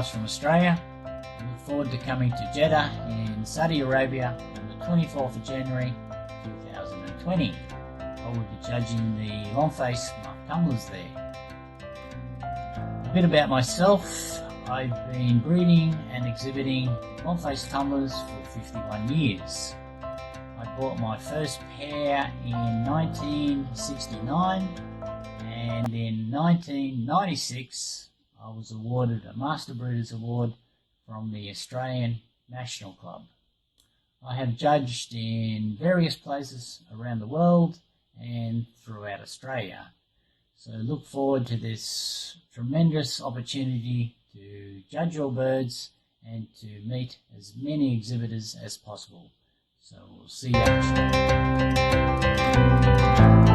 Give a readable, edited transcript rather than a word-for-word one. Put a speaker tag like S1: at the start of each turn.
S1: miles from Australia. I look forward to coming to Jeddah in Saudi Arabia on the 24th of January 2020. I will be judging the long-face tumblers there. A bit about myself. I've been breeding and exhibiting long-face tumblers for 51 years. I bought my first pair in 1969, and in 1996 I was awarded a Master Breeders Award from the Australian National Club. I have judged in various places around the world and throughout Australia. So look forward to this tremendous opportunity to judge your birds and to meet as many exhibitors as possible. So we'll see you next time.